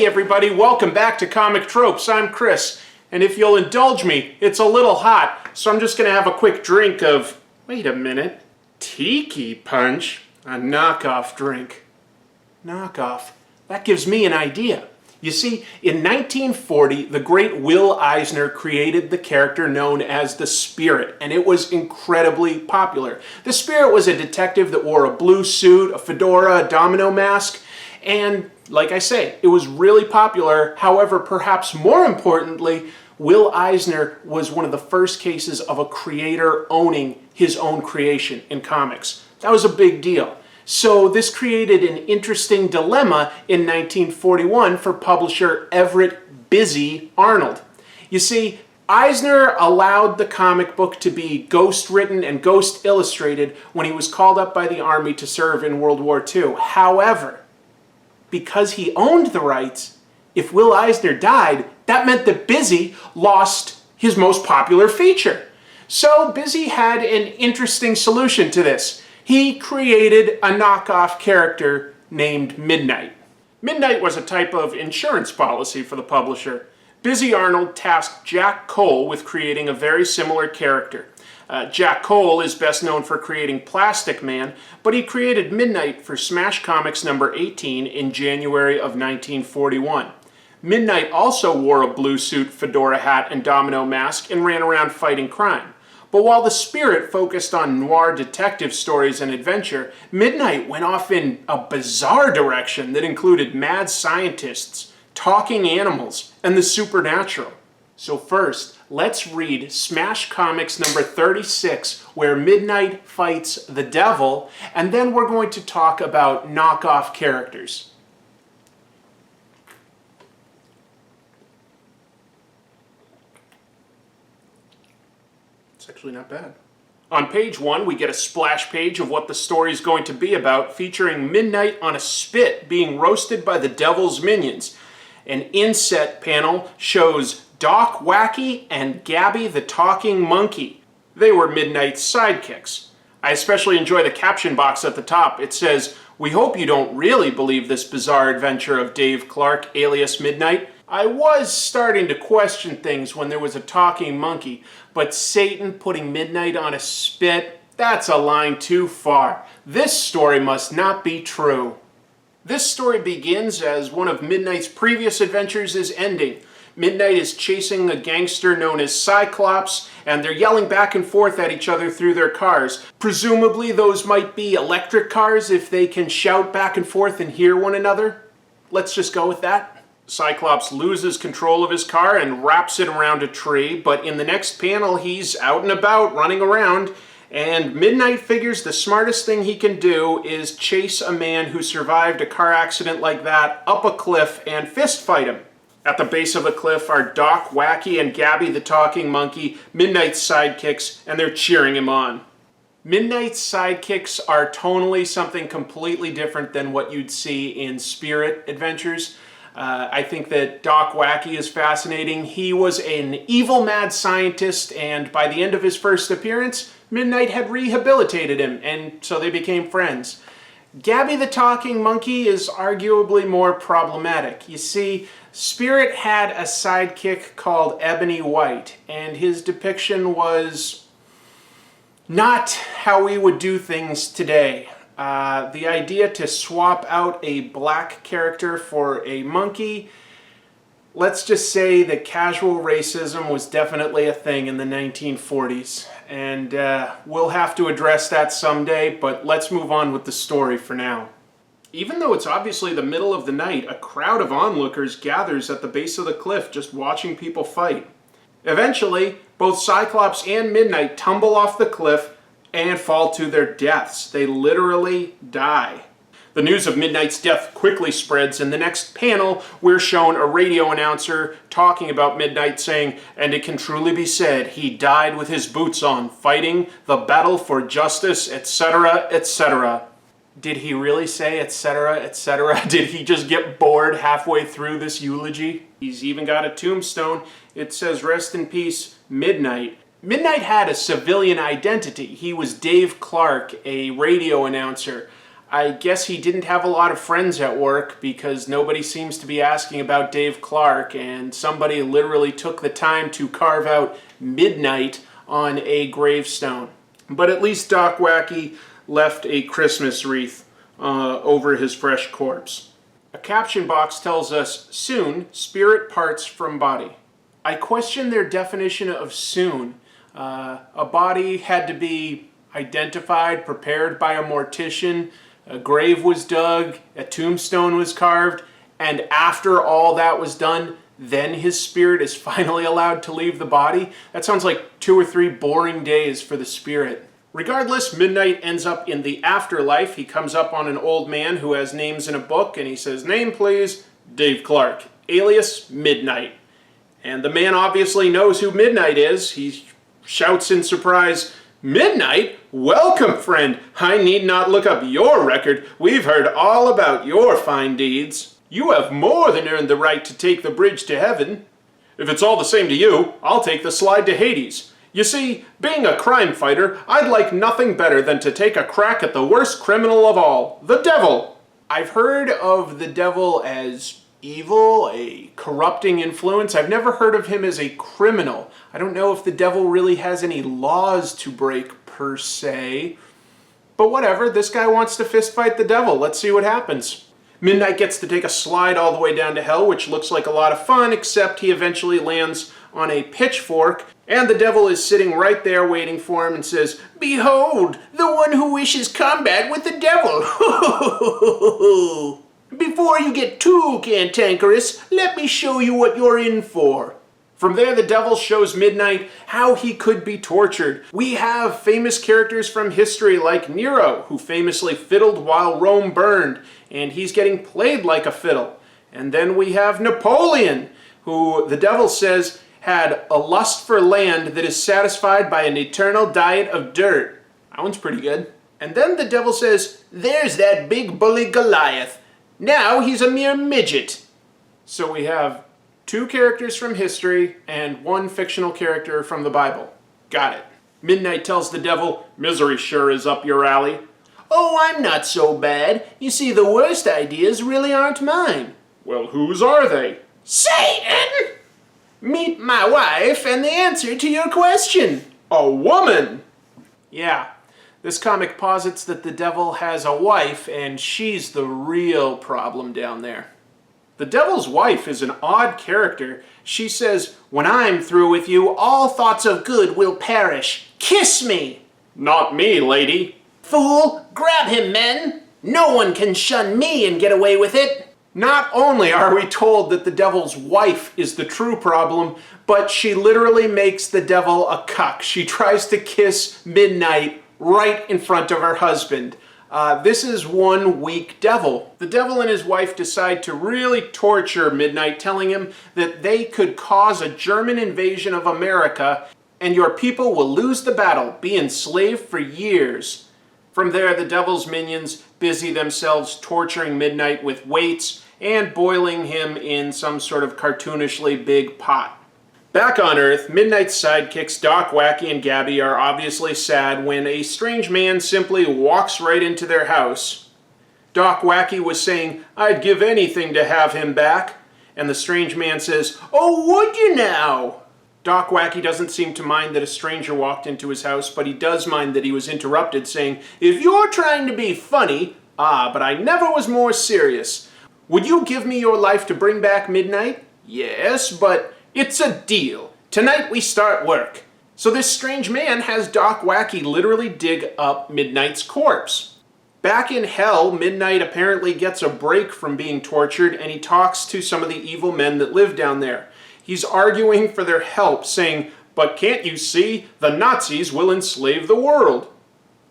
Hey everybody, welcome back to Comic Tropes. I'm Chris, and if you'll indulge me, it's a little hot, so I'm just going to have a quick drink of, wait a minute, Tiki Punch, a knockoff drink. Knockoff. That gives me an idea. You see, in 1940, the great Will Eisner created the character known as the Spirit, and it was incredibly popular. The Spirit was a detective that wore a blue suit, a fedora, a domino mask, and like I say, it was really popular. However, perhaps more importantly, Will Eisner was one of the first cases of a creator owning his own creation in comics. That was a big deal. So this created an interesting dilemma in 1941 for publisher Everett "Busy" Arnold. You see, Eisner allowed the comic book to be ghost-written and ghost-illustrated when he was called up by the Army to serve in World War II. However, because he owned the rights, if Will Eisner died, that meant that Busy lost his most popular feature. So Busy had an interesting solution to this. He created a knockoff character named Midnight. Midnight was a type of insurance policy for the publisher. Busy Arnold tasked Jack Cole with creating a very similar character. Jack Cole is best known for creating Plastic Man, but he created Midnight for Smash Comics number 18 in January of 1941. Midnight also wore a blue suit, fedora hat, and domino mask and ran around fighting crime. But while the Spirit focused on noir detective stories and adventure, Midnight went off in a bizarre direction that included mad scientists, talking animals, and the supernatural. So first, let's read Smash Comics number 36, where Midnight fights the devil, and then we're going to talk about knockoff characters. It's actually not bad. On page 1, we get a splash page of what the story is going to be about, featuring Midnight on a spit being roasted by the devil's minions. An inset panel shows Doc Wacky and Gabby the Talking Monkey. They were Midnight's sidekicks. I especially enjoy the caption box at the top. It says, "We hope you don't really believe this bizarre adventure of Dave Clark, alias Midnight. I was starting to question things when there was a talking monkey, but Satan putting Midnight on a spit, that's a line too far. This story must not be true." This story begins as one of Midnight's previous adventures is ending. Midnight is chasing a gangster known as Cyclops, and they're yelling back and forth at each other through their cars. Presumably those might be electric cars if they can shout back and forth and hear one another. Let's just go with that. Cyclops loses control of his car and wraps it around a tree, but in the next panel he's out and about running around, and Midnight figures the smartest thing he can do is chase a man who survived a car accident like that up a cliff and fist fight him. At the base of the cliff are Doc Wacky and Gabby the Talking Monkey, Midnight's sidekicks, and they're cheering him on. Midnight's sidekicks are tonally something completely different than what you'd see in Spirit adventures. I think that Doc Wacky is fascinating. He was an evil mad scientist, and by the end of his first appearance, Midnight had rehabilitated him, and so they became friends. Gabby the Talking Monkey is arguably more problematic. You see, Spirit had a sidekick called Ebony White, and his depiction was not how we would do things today. The idea to swap out a black character for a monkey, let's just say that casual racism was definitely a thing in the 1940s, and we'll have to address that someday, but let's move on with the story for now. Even though it's obviously the middle of the night, a crowd of onlookers gathers at the base of the cliff just watching people fight. Eventually, both Cyclops and Midnight tumble off the cliff and fall to their deaths. They literally die. The news of Midnight's death quickly spreads. In the next panel, we're shown a radio announcer talking about Midnight saying, "And it can truly be said, he died with his boots on, fighting the battle for justice, etc., etc." Did he really say etc., etc.? Did he just get bored halfway through this eulogy? He's even got a tombstone. It says, "Rest in peace, Midnight." Midnight had a civilian identity. He was Dave Clark, a radio announcer. I guess he didn't have a lot of friends at work because nobody seems to be asking about Dave Clark, and somebody literally took the time to carve out midnight on a gravestone. But at least Doc Wacky left a Christmas wreath over his fresh corpse. A caption box tells us, soon, spirit parts from body. I question their definition of soon. A body had to be identified, prepared by a mortician, a grave was dug, a tombstone was carved, and after all that was done, then his spirit is finally allowed to leave the body? That sounds like 2 or 3 boring days for the spirit. Regardless, Midnight ends up in the afterlife. He comes up on an old man who has names in a book, and he says, name please, Dave Clark, alias Midnight. And the man obviously knows who Midnight is. He shouts in surprise, Midnight? Welcome, friend. I need not look up your record. We've heard all about your fine deeds. You have more than earned the right to take the bridge to heaven. If it's all the same to you, I'll take the slide to Hades. You see, being a crime fighter, I'd like nothing better than to take a crack at the worst criminal of all, the devil. I've heard of the devil as evil, a corrupting influence. I've never heard of him as a criminal. I don't know if the devil really has any laws to break, per se. But whatever, this guy wants to fist fight the devil. Let's see what happens. Midnight gets to take a slide all the way down to hell, which looks like a lot of fun, except he eventually lands on a pitchfork, and the devil is sitting right there waiting for him and says, Behold, the one who wishes combat with the devil. Before you get too cantankerous, let me show you what you're in for. From there, the devil shows Midnight how he could be tortured. We have famous characters from history like Nero, who famously fiddled while Rome burned, and he's getting played like a fiddle. And then we have Napoleon, who the devil says had a lust for land that is satisfied by an eternal diet of dirt. That one's pretty good. And then the devil says, there's that big bully Goliath. Now he's a mere midget. So we have 2 characters from history and 1 fictional character from the Bible. Got it. Midnight tells the devil, misery sure is up your alley. Oh, I'm not so bad. You see, the worst ideas really aren't mine. Well, whose are they? Satan! Meet my wife and the answer to your question. A woman! Yeah, this comic posits that the devil has a wife and she's the real problem down there. The devil's wife is an odd character. She says, when I'm through with you, all thoughts of good will perish. Kiss me! Not me, lady. Fool, grab him, men. No one can shun me and get away with it. Not only are we told that the devil's wife is the true problem, but she literally makes the devil a cuck. She tries to kiss Midnight right in front of her husband. This is one weak devil. The devil and his wife decide to really torture Midnight, telling him that they could cause a German invasion of America and your people will lose the battle, be enslaved for years. From there, the devil's minions busy themselves torturing Midnight with weights and boiling him in some sort of cartoonishly big pot. Back on Earth, Midnight's sidekicks Doc, Wacky, and Gabby are obviously sad when a strange man simply walks right into their house. Doc Wacky was saying, I'd give anything to have him back. And the strange man says, oh, would you now? Doc Wacky doesn't seem to mind that a stranger walked into his house, but he does mind that he was interrupted, saying, if you're trying to be funny, but I never was more serious. Would you give me your life to bring back Midnight? Yes, but it's a deal. Tonight we start work. So this strange man has Doc Wacky literally dig up Midnight's corpse. Back in hell, Midnight apparently gets a break from being tortured, and he talks to some of the evil men that live down there. He's arguing for their help, saying, but can't you see, the Nazis will enslave the world.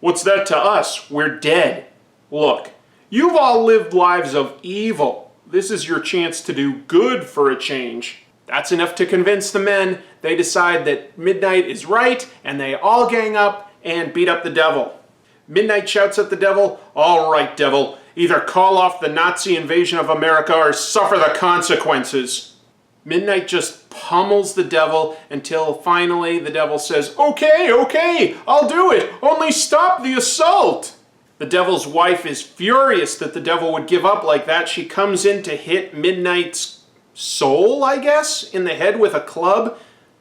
What's that to us? We're dead. Look, you've all lived lives of evil. This is your chance to do good for a change. That's enough to convince the men. They decide that Midnight is right, and they all gang up and beat up the devil. Midnight shouts at the devil, all right, devil, either call off the Nazi invasion of America or suffer the consequences. Midnight just pummels the devil until finally the devil says, okay, I'll do it. Only stop the assault. The Devil's wife is furious that the Devil would give up like that. She comes in to hit Midnight's soul, I guess, in the head with a club.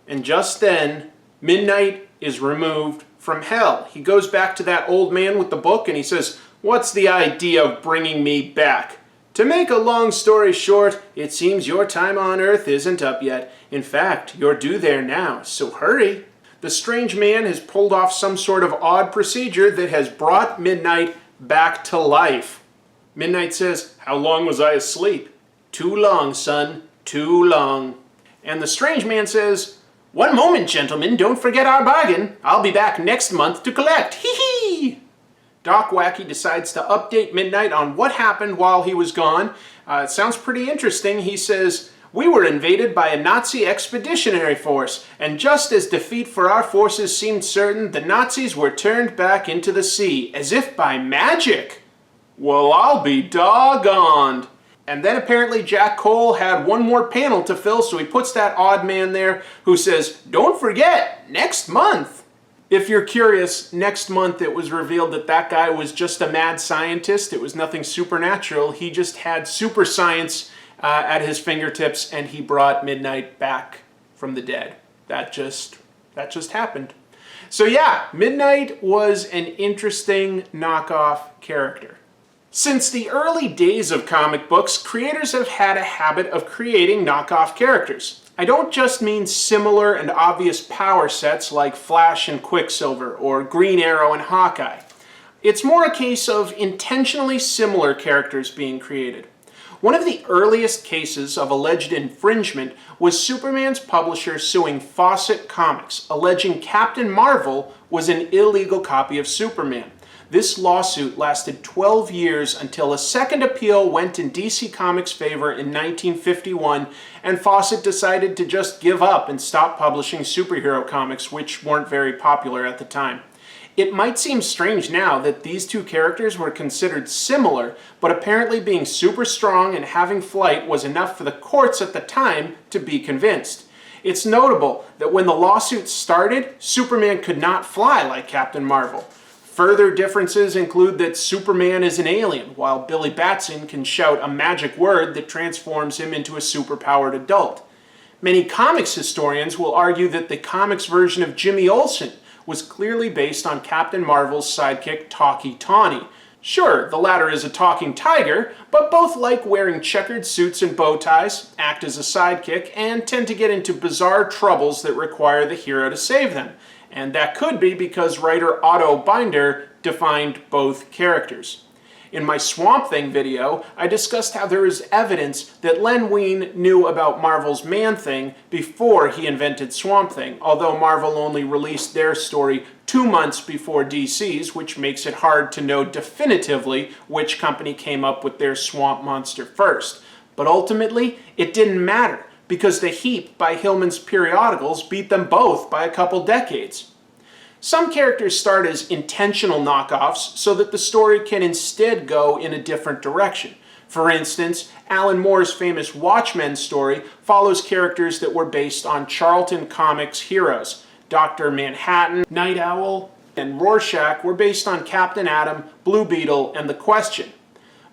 And just then, Midnight is removed from hell. He goes back to that old man with the book and he says, "What's the idea of bringing me back? To make a long story short, it seems your time on Earth isn't up yet. In fact, you're due there now, so hurry." The strange man has pulled off some sort of odd procedure that has brought Midnight back to life. Midnight says, "How long was I asleep?" "Too long, son, too long." And the strange man says, "One moment, gentlemen, don't forget our bargain. I'll be back next month to collect. Hee hee!" Doc Wacky decides to update Midnight on what happened while he was gone. It sounds pretty interesting. He says, "We were invaded by a Nazi expeditionary force, and just as defeat for our forces seemed certain, the Nazis were turned back into the sea, as if by magic." Well, I'll be doggoned. And then apparently Jack Cole had one more panel to fill, so he puts that odd man there who says, "Don't forget, next month." If you're curious, next month it was revealed that that guy was just a mad scientist. It was nothing supernatural. He just had super science at his fingertips, and he brought Midnight back from the dead. That just happened. So yeah, Midnight was an interesting knockoff character. Since the early days of comic books, creators have had a habit of creating knockoff characters. I don't just mean similar and obvious power sets like Flash and Quicksilver or Green Arrow and Hawkeye. It's more a case of intentionally similar characters being created. One of the earliest cases of alleged infringement was Superman's publisher suing Fawcett Comics, alleging Captain Marvel was an illegal copy of Superman. This lawsuit lasted 12 years until a second appeal went in DC Comics' favor in 1951, and Fawcett decided to just give up and stop publishing superhero comics, which weren't very popular at the time. It might seem strange now that these two characters were considered similar, but apparently being super strong and having flight was enough for the courts at the time to be convinced. It's notable that when the lawsuit started, Superman could not fly like Captain Marvel. Further differences include that Superman is an alien, while Billy Batson can shout a magic word that transforms him into a superpowered adult. Many comics historians will argue that the comics version of Jimmy Olsen was clearly based on Captain Marvel's sidekick Talkie Tawny. Sure, the latter is a talking tiger, but both like wearing checkered suits and bow ties, act as a sidekick, and tend to get into bizarre troubles that require the hero to save them. And that could be because writer Otto Binder defined both characters. In my Swamp Thing video, I discussed how there is evidence that Len Wein knew about Marvel's Man-Thing before he invented Swamp Thing, although Marvel only released their story 2 months before DC's, which makes it hard to know definitively which company came up with their swamp monster first. But ultimately, it didn't matter, because The Heap by Hillman's periodicals beat them both by a couple decades. Some characters start as intentional knockoffs so that the story can instead go in a different direction. For instance, Alan Moore's famous Watchmen story follows characters that were based on Charlton Comics heroes. Dr. Manhattan, Night Owl, and Rorschach were based on Captain Atom, Blue Beetle, and The Question.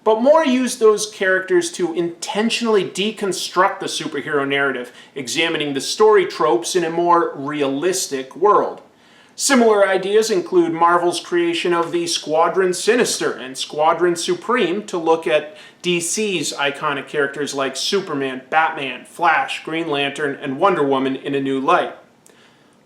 But Moore used those characters to intentionally deconstruct the superhero narrative, examining the story tropes in a more realistic world. Similar ideas include Marvel's creation of the Squadron Sinister and Squadron Supreme to look at DC's iconic characters like Superman, Batman, Flash, Green Lantern, and Wonder Woman in a new light.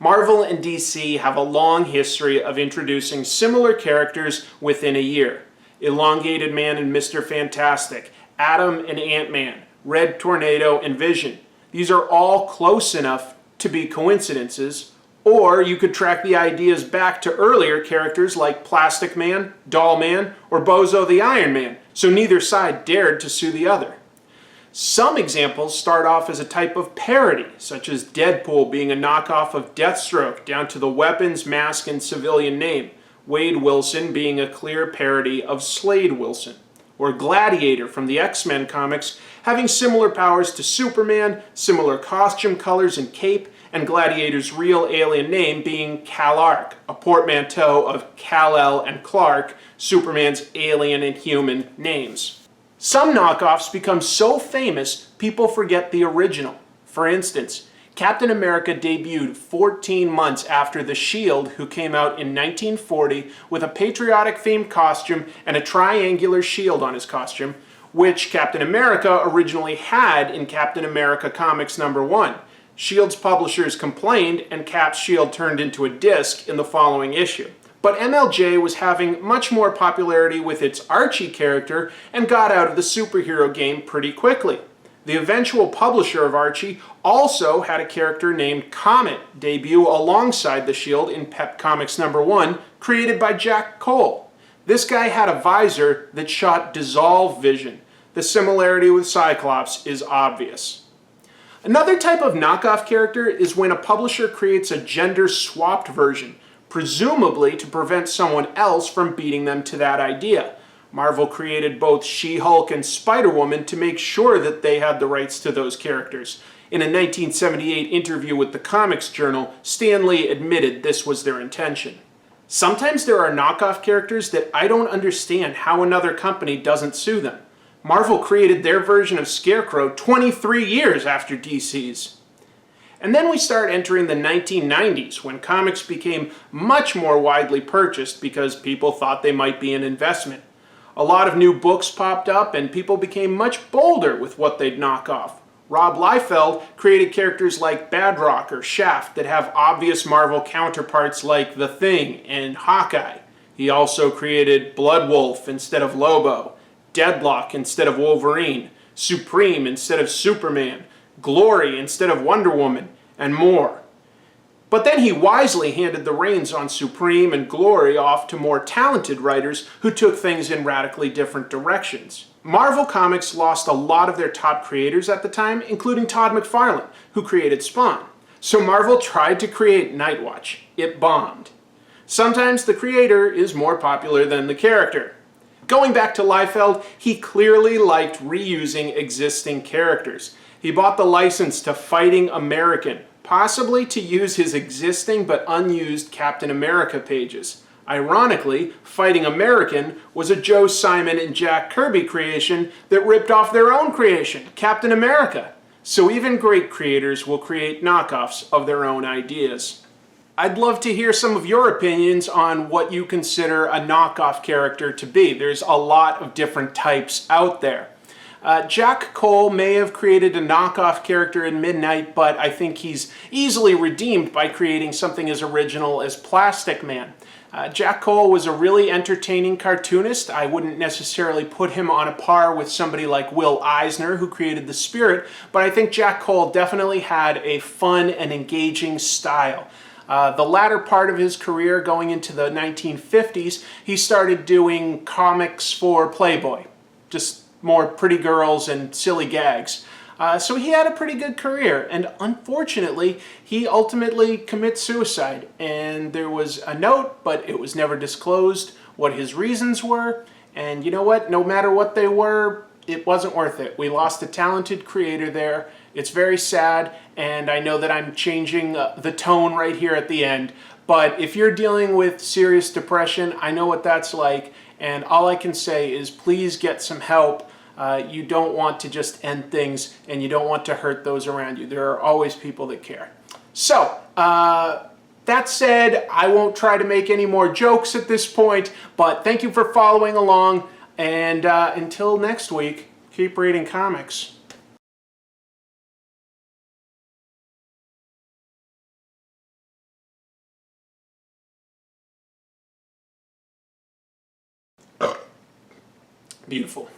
Marvel and DC have a long history of introducing similar characters within a year. Elongated Man and Mr. Fantastic, Atom and Ant-Man, Red Tornado and Vision. These are all close enough to be coincidences, or you could track the ideas back to earlier characters like Plastic Man, Doll Man, or Bozo the Iron Man, so neither side dared to sue the other. Some examples start off as a type of parody, such as Deadpool being a knockoff of Deathstroke down to the weapons, mask, and civilian name, Wade Wilson being a clear parody of Slade Wilson, or Gladiator from the X-Men comics having similar powers to Superman, similar costume colors and cape, and Gladiator's real alien name being Kal-Ark, a portmanteau of Kal-El and Clark, Superman's alien and human names. Some knockoffs become so famous, people forget the original. For instance, Captain America debuted 14 months after The Shield, who came out in 1940 with a patriotic-themed costume and a triangular shield on his costume, which Captain America originally had in Captain America Comics #1. Shield's publishers complained, and Cap's shield turned into a disc in the following issue. But MLJ was having much more popularity with its Archie character and got out of the superhero game pretty quickly. The eventual publisher of Archie also had a character named Comet debut alongside the Shield in Pep Comics #1, created by Jack Cole. This guy had a visor that shot dissolve vision. The similarity with Cyclops is obvious. Another type of knockoff character is when a publisher creates a gender-swapped version, presumably to prevent someone else from beating them to that idea. Marvel created both She-Hulk and Spider-Woman to make sure that they had the rights to those characters. In a 1978 interview with the Comics Journal, Stan Lee admitted this was their intention. Sometimes there are knockoff characters that I don't understand how another company doesn't sue them. Marvel created their version of Scarecrow 23 years after DC's. And then we start entering the 1990s, when comics became much more widely purchased because people thought they might be an investment. A lot of new books popped up, and people became much bolder with what they'd knock off. Rob Liefeld created characters like Badrock or Shaft that have obvious Marvel counterparts like The Thing and Hawkeye. He also created Bloodwolf instead of Lobo, Deadlock instead of Wolverine, Supreme instead of Superman, Glory instead of Wonder Woman, and more. But then he wisely handed the reins on Supreme and Glory off to more talented writers who took things in radically different directions. Marvel Comics lost a lot of their top creators at the time, including Todd McFarlane, who created Spawn. So Marvel tried to create Nightwatch. It bombed. Sometimes the creator is more popular than the character. Going back to Liefeld, he clearly liked reusing existing characters. He bought the license to Fighting American, possibly to use his existing but unused Captain America pages. Ironically, Fighting American was a Joe Simon and Jack Kirby creation that ripped off their own creation, Captain America. So even great creators will create knockoffs of their own ideas. I'd love to hear some of your opinions on what you consider a knockoff character to be. There's a lot of different types out there. Jack Cole may have created a knockoff character in Midnight, but I think he's easily redeemed by creating something as original as Plastic Man. Jack Cole was a really entertaining cartoonist. I wouldn't necessarily put him on a par with somebody like Will Eisner, who created The Spirit, but I think Jack Cole definitely had a fun and engaging style. The latter part of his career, going into the 1950s, he started doing comics for Playboy. Just more pretty girls and silly gags. So he had a pretty good career, and unfortunately, he ultimately commits suicide. And there was a note, but it was never disclosed what his reasons were. And you know what? No matter what they were, it wasn't worth it. We lost a talented creator there. It's very sad, and I know that I'm changing the tone right here at the end. But if you're dealing with serious depression, I know what that's like, and all I can say is please get some help. You don't want to just end things, and you don't want to hurt those around you. There are always people that care. So, that said, I won't try to make any more jokes at this point, but thank you for following along, and until next week, keep reading comics. Beautiful.